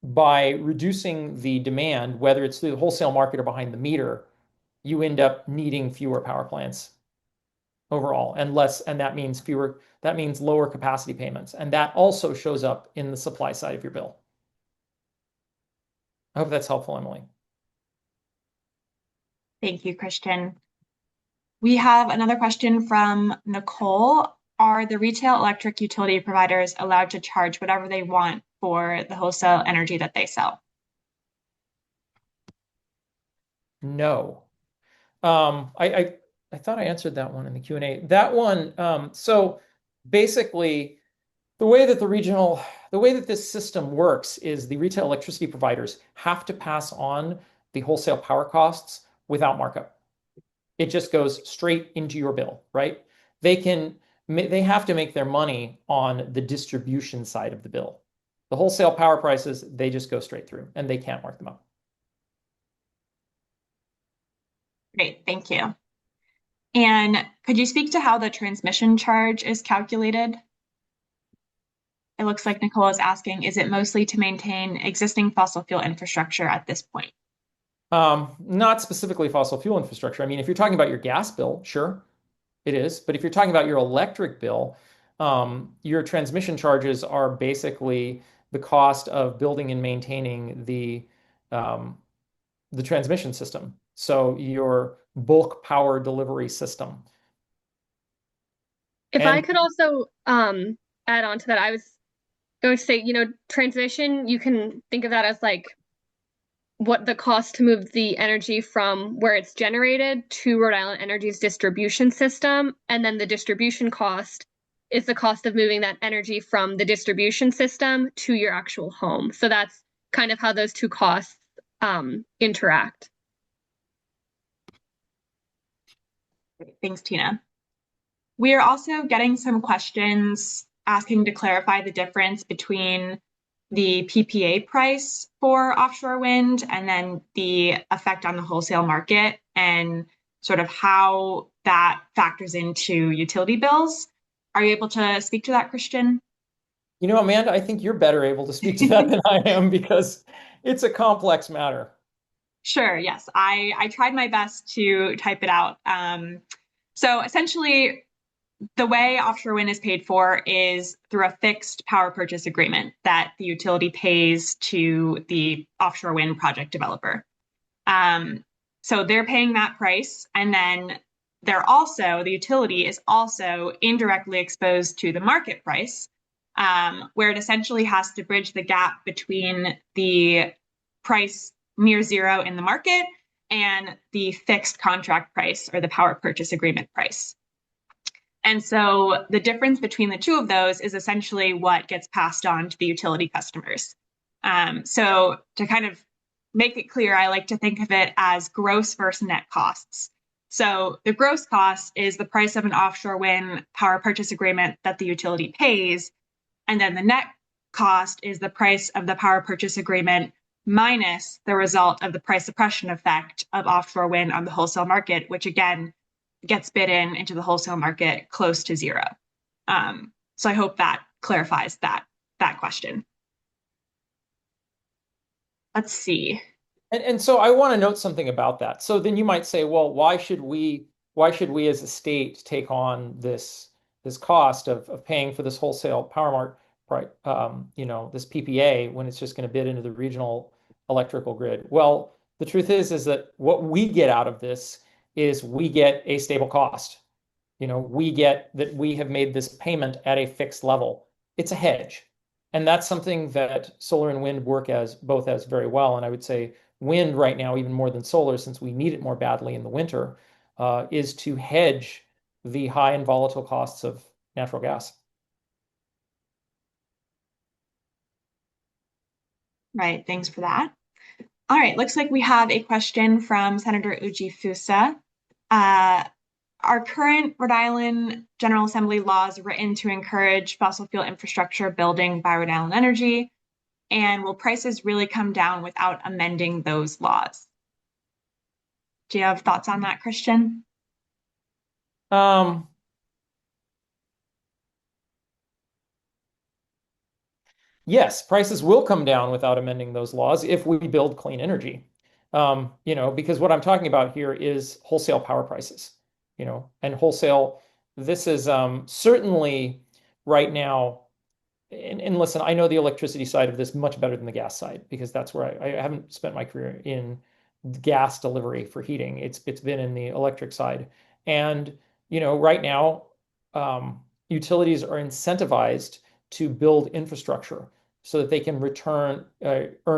by reducing the demand, whether it's through the wholesale market or behind the meter, you end up needing fewer power plants overall and that means lower capacity payments. And that also shows up in the supply side of your bill. I hope that's helpful, Emily. Thank you, Christian. We have another question from Nicole. Are the retail electric utility providers allowed to charge whatever they want for the wholesale energy that they sell? No. I thought I answered that one in the Q&A. That one, so basically the way that this system works is the retail electricity providers have to pass on the wholesale power costs without markup. It just goes straight into your bill, right? They have to make their money on the distribution side of the bill. The wholesale power prices, they just go straight through and they can't mark them up. Great, thank you. And could you speak to how the transmission charge is calculated? It looks like Nicole is asking, is it mostly to maintain existing fossil fuel infrastructure at this point? Not specifically fossil fuel infrastructure. I mean, if you're talking about your gas bill, sure, it is. But if you're talking about your electric bill, your transmission charges are basically the cost of building and maintaining um, the transmission system. So your bulk power delivery system. If I And could also add on to that, I was going to say, transmission, you can think of that as like what the cost to move the energy from where it's generated to Rhode Island Energy's distribution system. And then the distribution cost is the cost of moving that energy from the distribution system to your actual home. So that's kind of how those two costs interact. Thanks, Tina. We are also getting some questions asking to clarify the difference between the PPA price for offshore wind and then the effect on the wholesale market and sort of how that factors into utility bills. Are you able to speak to that, Christian? Amanda, I think you're better able to speak to that than I am because it's a complex matter. Sure, yes. I tried my best to type it out. So essentially, the way offshore wind is paid for is through a fixed power purchase agreement that the utility pays to the offshore wind project developer. Um, so they're paying that price, and then the utility is also indirectly exposed to the market price, where it essentially has to bridge the gap between the price near zero in the market and the fixed contract price or the power purchase agreement price. And so the difference between the two of those is essentially what gets passed on to the utility customers. So to kind of make it clear, I like to think of it as gross versus net costs. So the gross cost is the price of an offshore wind power purchase agreement that the utility pays. And then the net cost is the price of the power purchase agreement minus the result of the price suppression effect of offshore wind on the wholesale market, which again gets bid into the wholesale market close to zero. So I hope that clarifies that question. Let's see. And so I want to note something about that. So then you might say, well, why should we as a state take on this cost of paying for this wholesale power market, this PPA when it's just going to bid into the regional electrical grid? Well, the truth is that what we get out of this is we get a stable cost. We get that we have made this payment at a fixed level. It's a hedge. And that's something that solar and wind work as both as very well. And I would say wind right now, even more than solar, since we need it more badly in the winter, is to hedge the high and volatile costs of natural gas. Right, thanks for that. All right, looks like we have a question from Senator Uji Fusa. Are current Rhode Island General Assembly laws written to encourage fossil fuel infrastructure building by Rhode Island Energy? And will prices really come down without amending those laws? Do you have thoughts on that, Christian? Um, yes, prices will come down without amending those laws if we build clean energy. Because what I'm talking about here is wholesale power prices, and wholesale, this is certainly right now. And listen, I know the electricity side of this much better than the gas side because that's where I haven't spent my career in gas delivery for heating. It's been in the electric side. And, right now, utilities are incentivized to build infrastructure so that they can earn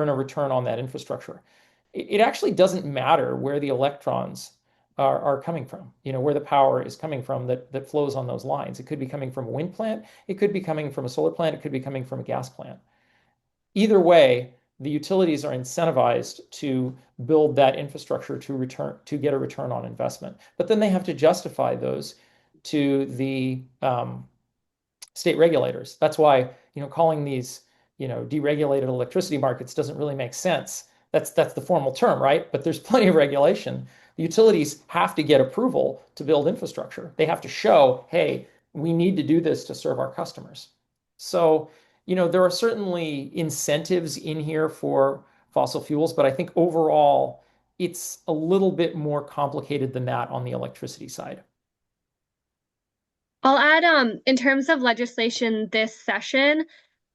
a return on that infrastructure. It actually doesn't matter where the electrons are coming from, where the power is coming from that flows on those lines. It could be coming from a wind plant, it could be coming from a solar plant, it could be coming from a gas plant. Either way, the utilities are incentivized to build that infrastructure to get a return on investment. But then they have to justify those to the state regulators. That's why, calling these, deregulated electricity markets doesn't really make sense. That's the formal term, right? But there's plenty of regulation. The utilities have to get approval to build infrastructure. They have to show, hey, we need to do this to serve our customers. So, there are certainly incentives in here for fossil fuels, but I think overall it's a little bit more complicated than that on the electricity side. I'll add, in terms of legislation this session,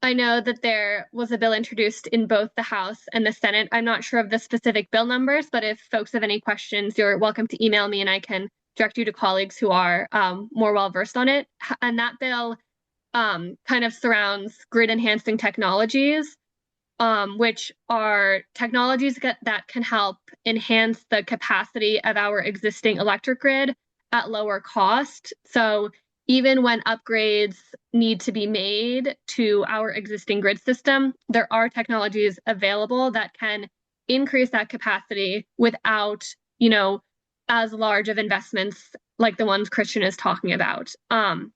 I know that there was a bill introduced in both the House and the Senate. I'm not sure of the specific bill numbers, but if folks have any questions, you're welcome to email me and I can direct you to colleagues who are more well versed on it. And that bill kind of surrounds grid enhancing technologies, which are technologies that can help enhance the capacity of our existing electric grid at lower cost. So even when upgrades need to be made to our existing grid system, there are technologies available that can increase that capacity without, as large of investments like the ones Christian is talking about. And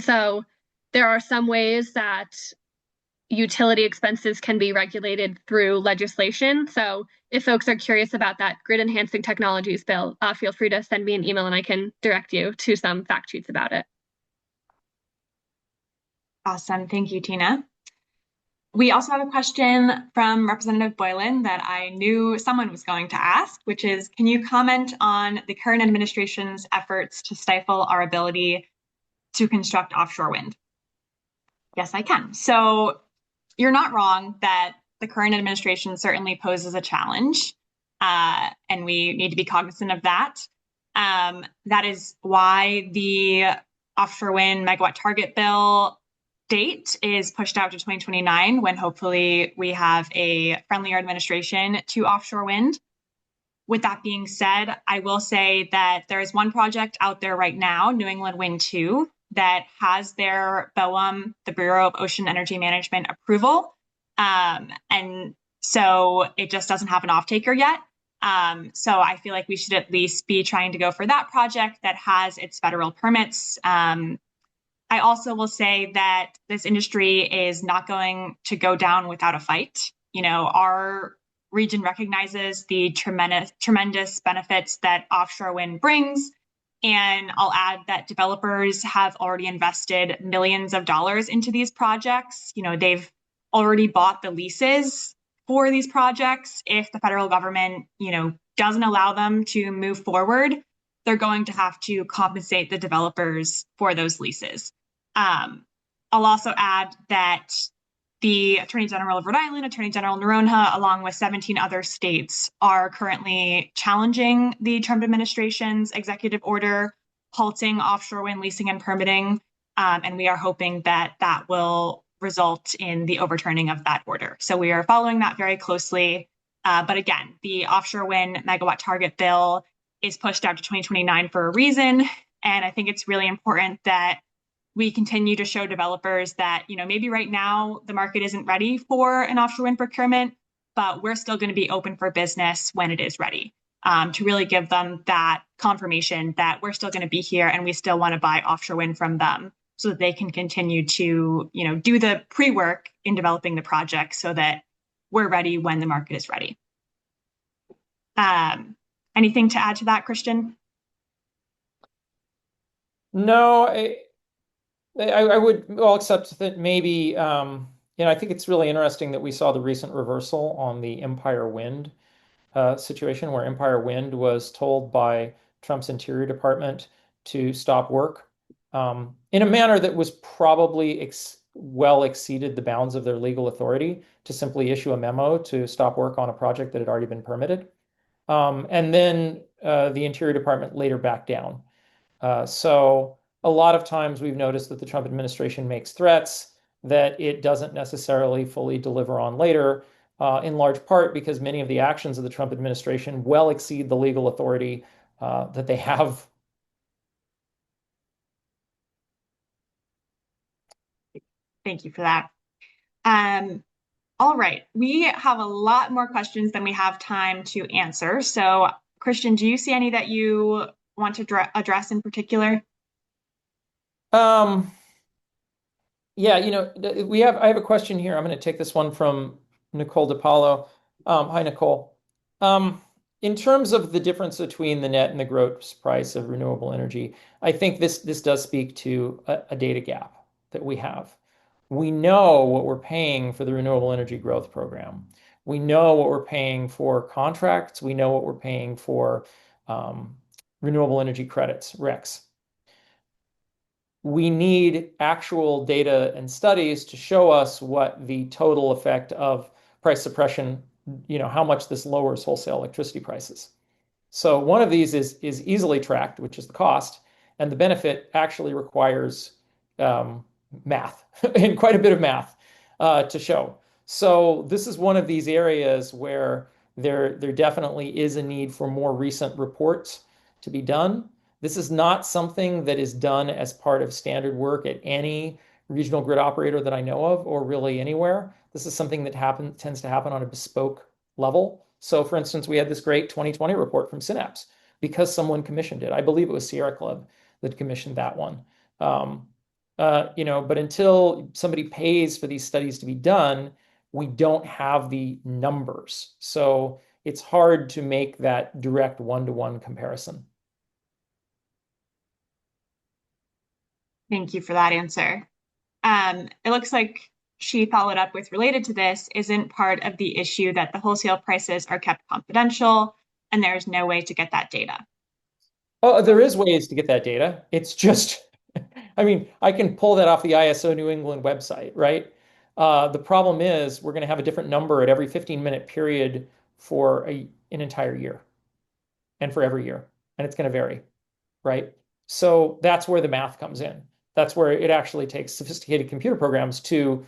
so there are some ways that utility expenses can be regulated through legislation. So if folks are curious about that grid enhancing technologies bill, feel free to send me an email and I can direct you to some fact sheets about it. Awesome. Thank you, Tina. We also have a question from Representative Boylan that I knew someone was going to ask, which is, can you comment on the current administration's efforts to stifle our ability to construct offshore wind? Yes, I can. So you're not wrong that the current administration certainly poses a challenge, and we need to be cognizant of that. That is why the offshore wind megawatt target bill date is pushed out to 2029, when hopefully we have a friendlier administration to offshore wind. With that being said, I will say that there is one project out there right now, New England Wind 2, that has their BOEM, the Bureau of Ocean Energy Management, approval. And so it just doesn't have an off-taker yet. So I feel like we should at least be trying to go for that project that has its federal permits. I also will say that this industry is not going to go down without a fight. Our region recognizes the tremendous benefits that offshore wind brings. And I'll add that developers have already invested millions of dollars into these projects. They've already bought the leases for these projects. If the federal government, doesn't allow them to move forward, they're going to have to compensate the developers for those leases. I'll also add that the Attorney General of Rhode Island, Attorney General Noronha, along with 17 other states, are currently challenging the Trump administration's executive order halting offshore wind leasing and permitting. And we are hoping that that will result in the overturning of that order. So we are following that very closely. But again, the offshore wind megawatt target bill is pushed out to 2029 for a reason. And I think it's really important that we continue to show developers that, maybe right now the market isn't ready for an offshore wind procurement, but we're still going to be open for business when it is ready, to really give them that confirmation that we're still going to be here and we still want to buy offshore wind from them so that they can continue to, do the pre-work in developing the project so that we're ready when the market is ready. Anything to add to that, Christian? No, I would, well, except that maybe, I think it's really interesting that we saw the recent reversal on the Empire Wind situation, where Empire Wind was told by Trump's Interior Department to stop work in a manner that was probably well exceeded the bounds of their legal authority to simply issue a memo to stop work on a project that had already been permitted. And then the Interior Department later backed down. So a lot of times we've noticed that the Trump administration makes threats that it doesn't necessarily fully deliver on later, in large part because many of the actions of the Trump administration well exceed the legal authority that they have. Thank you for that. All right, we have a lot more questions than we have time to answer. So, Christian, do you see any that you want to address in particular? Um, yeah, I have a question here. I'm going to take this one from Nicole DiPaolo. Hi, Nicole. Um, in terms of the difference between the net and the gross price of renewable energy, I think this does speak to a data gap that we have. We know what we're paying for the renewable energy growth program. We know what we're paying for contracts. We know what we're paying for um, renewable energy credits, RECs. We need actual data and studies to show us what the total effect of price suppression, how much this lowers wholesale electricity prices. So one of these is easily tracked, which is the cost, and the benefit actually requires um, math and quite a bit of math to show. So this is one of these areas where there definitely is a need for more recent reports to be done. This is not something that is done as part of standard work at any regional grid operator that I know of, or really anywhere. This is something that tends to happen on a bespoke level. So, for instance, we had this great 2020 report from Synapse because someone commissioned it. I believe it was Sierra Club that commissioned that one. Um, but until somebody pays for these studies to be done, we don't have the numbers. So it's hard to make that direct one-to-one comparison. Thank you for that answer. It looks like she followed up with related to this, isn't part of the issue that the wholesale prices are kept confidential and there is no way to get that data. Oh, there is ways to get that data. It's just, I mean, I can pull that off the ISO New England website, right? The problem is we're going to have a different number at every 15-minute period for an entire year and for every year, and it's going to vary, right? So that's where the math comes in. That's where it actually takes sophisticated computer programs to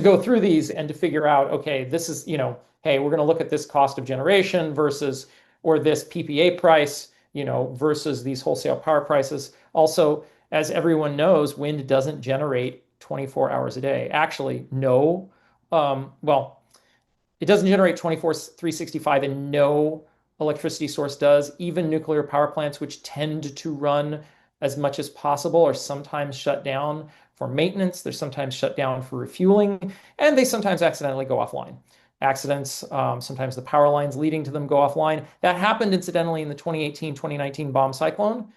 go through these and to figure out, okay, this is, hey, we're going to look at this cost of generation versus, or this PPA price, versus these wholesale power prices. Also, as everyone knows, wind doesn't generate 24 hours a day. Actually, no. Well, it doesn't generate 24, 365, and no electricity source does. Even nuclear power plants, which tend to run as much as possible, are sometimes shut down for maintenance. They're sometimes shut down for refueling, and they sometimes accidentally go offline. Accidents, sometimes the power lines leading to them go offline. That happened incidentally in the 2018-2019 bomb cyclone.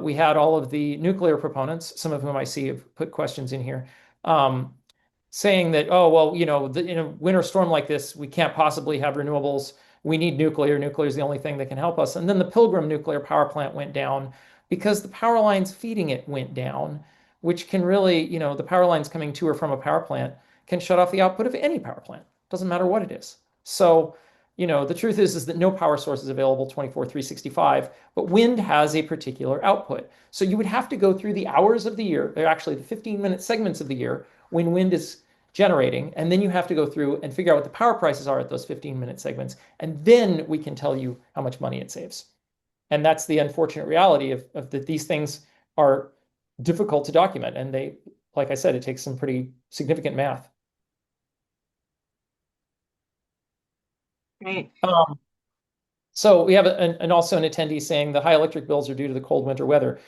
We had all of the nuclear proponents, some of whom I see have put questions in here, um, saying that, oh, well, in a winter storm like this, we can't possibly have renewables. We need nuclear. Nuclear is the only thing that can help us. And then the Pilgrim nuclear power plant went down because the power lines feeding it went down, which can really, the power lines coming to or from a power plant can shut off the output of any power plant. Doesn't matter what it is. So, the truth is that no power source is available 24, 365, but wind has a particular output. So you would have to go through the hours of the year, or actually the 15-minute segments of the year when wind is generating, and then you have to go through and figure out what the power prices are at those 15-minute segments, and then we can tell you how much money it saves. And that's the unfortunate reality of that these things are difficult to document, and they, like I said, it takes some pretty significant math. Right. So we have also an attendee saying the high electric bills are due to the cold winter weather.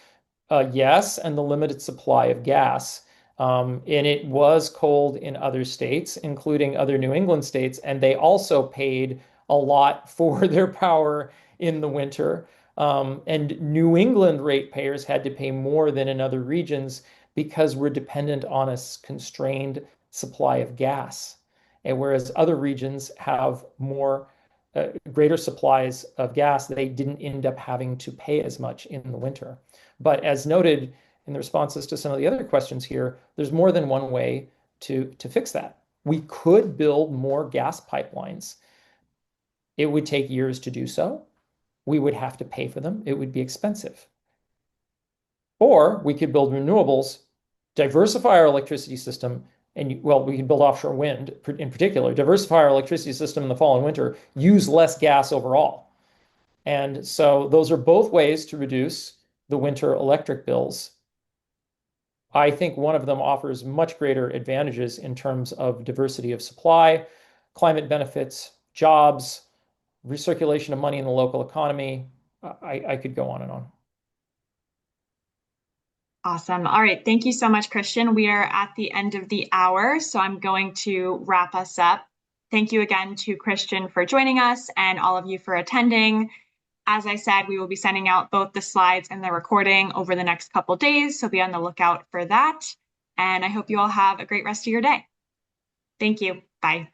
Yes, and the limited supply of gas. And it was cold in other states, including other New England states, and they also paid a lot for their power in the winter. And New England ratepayers had to pay more than in other regions because we're dependent on a constrained supply of gas. And whereas other regions have greater supplies of gas, they didn't end up having to pay as much in the winter. But as noted in the responses to some of the other questions here, there's more than one way to fix that. We could build more gas pipelines. It would take years to do so. We would have to pay for them. It would be expensive. Or we could build renewables, diversify our electricity system, and well, we can build offshore wind in particular, diversify our electricity system in the fall and winter, use less gas overall. And so those are both ways to reduce the winter electric bills. I think one of them offers much greater advantages in terms of diversity of supply, climate benefits, jobs, recirculation of money in the local economy. I could go on and on. Awesome. All right. Thank you so much, Christian. We are at the end of the hour, so I'm going to wrap us up. Thank you again to Christian for joining us and all of you for attending. As I said, we will be sending out both the slides and the recording over the next couple days, so be on the lookout for that. And I hope you all have a great rest of your day. Thank you. Bye.